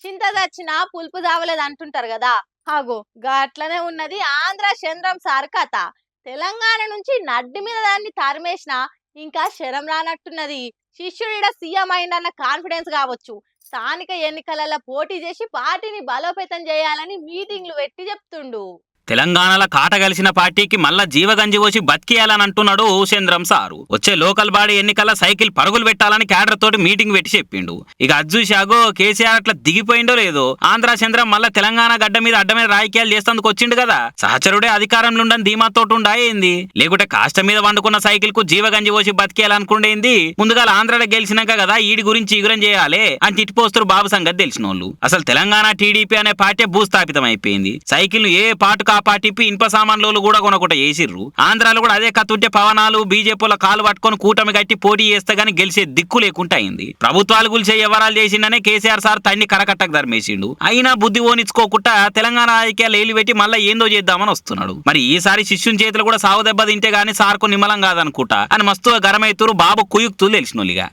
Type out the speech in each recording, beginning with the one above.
చింత చచ్చినా పులుపు చావలేదు అంటుంటారు కదా. అగో గట్లనే ఉన్నది ఆంధ్ర చంద్రం సార్ కథ. తెలంగాణ నుంచి నడ్డి మీద దాన్ని తరిమేసిన ఇంకా శరం రానట్టున్నది. శిష్యుడిడ సీఎం అయిందన్న కాన్ఫిడెన్స్ కావచ్చు. స్థానిక ఎన్నికలలో పోటీ చేసి పార్టీని బలోపేతం చేయాలని మీటింగ్లు పెట్టి చెప్తుండు. తెలంగాణలో కాట కలిసిన పార్టీకి మళ్ళా జీవగంజి పోసి బతికేయాలని అంటున్నాడు చంద్రం సారు. వచ్చే లోకల్ బాడీ ఎన్నికల సైకిల్ పరుగులు పెట్టాలని క్యాడర్ తోటి మీటింగ్ పెట్టి చెప్పిండు. ఇక అజ్జూషాగో కేసీఆర్ అట్లా దిగిపోయిండో లేదో ఆంధ్ర చంద్రం మళ్ళా తెలంగాణ గడ్డ మీద అడ్డమైన రాజకీయాలు చేస్తేందుకు వచ్చిండు కదా. సహచరుడే అధికారంలో ఉండని ధీమాతోటి ఉండాయింది. లేకుంటే కాష్ట మీద వండుకున్న సైకిల్ కు జీవగంజి పోసి బతికేయాలనుకుండేంది. ముందుగా ఆంధ్రలో గెలిచినాక కదా ఈడి గురించి ఈగురం చేయాలి అని తిట్టిపోస్తారు బాబు సంగతి తెలిసినోళ్ళు. అసలు తెలంగాణ టీడీపీ అనే పార్టీ భూస్థాపితం అయిపోయింది. సైకిల్ ఏ పాటు పార్టీపీ ఇనుప సామాన్లు కూడా కొనకుండా చేసిర్రు. ఆంధ్రాలో కూడా అదే కత్తుంటే పవనాలు బీజేపీల కాలు పట్టుకొని కూటమి కట్టి పోటీ చేస్తే గానీ గెలిచే దిక్కు లేకుండా అయింది. ప్రభుత్వాలు గుల్చే వ్యవహారాలు చేసిందనే కేసీఆర్ సార్ తన్ని కరకట్టకు ధర్మేసిండు. అయినా బుద్ధి ఓనిచ్చుకోకుండా తెలంగాణ రాజకీయాలు ఏలి పెట్టి మళ్ళీ ఏందో చేద్దామని వస్తున్నాడు. మరి ఈసారి శిష్యుని చేతులు కూడా సావు దెబ్బ తింటే గానీ సార్కు నిమ్మలం కాదనుకుంటా అని మస్తుగా గరమైతురు బాబు కుయుక్తులు తెలిసినోళ్ళిగా.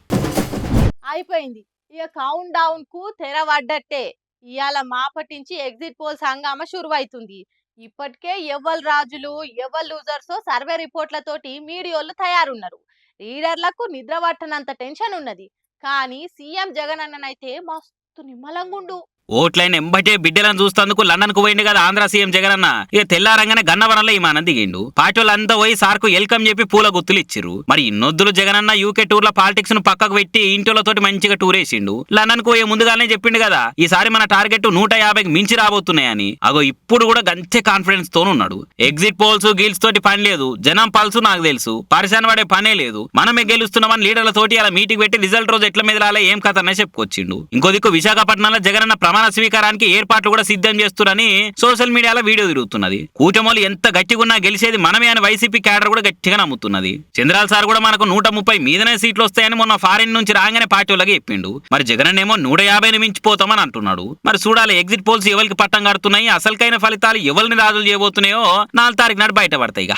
అయిపోయింది ఇక కౌంట్ డౌన్ కు తెరవడ్డట్టే. ఇవాళ మాపటించి ఎగ్జిట్ పోల్స్ హంగామా షురువైతుంది. ఇప్పటికే ఎవ్వరు రాజులు ఎవ్వరు లూజర్సో సర్వే రిపోర్ట్లతోటి మీడియోలు తయారున్నారు. లీడర్లకు నిద్ర పట్టనంత టెన్షన్ ఉన్నది. కానీ సీఎం జగన్ అన్ననైతే మస్తు నిమ్మలంగుండు. ఓట్లైన ఎంబటే బిడ్డలను చూస్తేందుకు లండన్ కు పోయిండు కదా ఆంధ్ర సీఎం జగనన్న. ఇక తెల్లారంగానే గన్నవరంలో ఈమానం దిగిండు. పార్టీ వాళ్ళంతా పోయి సార్కు వెల్కమ్ చెప్పి పూల గుత్తులు ఇచ్చిర్రు. మరి ఇన్నొద్దులు జగనన్న యూకే టూర్ లో పాలిటిక్స్ ను పక్కకు పెట్టి ఇంటితోటి మంచిగా టూర్ వేసిండు. లండన్ కు పోయే ముందుగానే చెప్పిండు కదా ఈసారి మన టార్గెట్ 150కి మించి రాబోతున్నాయని. అగో ఇప్పుడు కూడా గంతే కాన్ఫిడెన్స్ తోనున్నాడు. ఎగ్జిట్ పోల్స్ గీల్స్ తోటి పని లేదు. జనం పల్సు నాకు తెలుసు. పరిశాన పడే పనే లేదు. మనమే గెలుస్తున్నామని లీడర్లతోటి అలా మీటింగ్ పెట్టి రిజల్ట్ రోజు ఎట్ల మీద రాలే ఏం కథ అనే చెప్పుకొచ్చిండు. ఇంకో దిక్కు విశాఖపట్నంలో జగనన్న ప్రమాణ స్వీకారానికి ఏర్పాట్లు కూడా సిద్ధం చేస్తున్నారని సోషల్ మీడియాలో వీడియో తిరుగుతున్నది. కూటమిలు ఎంత గట్టిగున్నా గెలిచేది మనమే అని వైసీపీ క్యాడర్ కూడా గట్టిగా నమ్ముతున్నది. చంద్రాల సార్ కూడా మనకు 130 మీదనే సీట్లు వస్తాయని మొన్న ఫారిన్ నుంచి రాగానే పార్టీలకి చెప్పిండు. మరి జగన్ ఏమో 150ని మించిపోతామని అంటున్నాడు. మరి చూడాలి ఎగ్జిట్ పోల్స్ ఎవరికి పట్టం కడుతున్నాయి, అసలుకైన ఫలితాలు ఎవరిని రాజులు చేయబోతున్నాయో 4 తారీఖు నాడు బయటపడతాయి.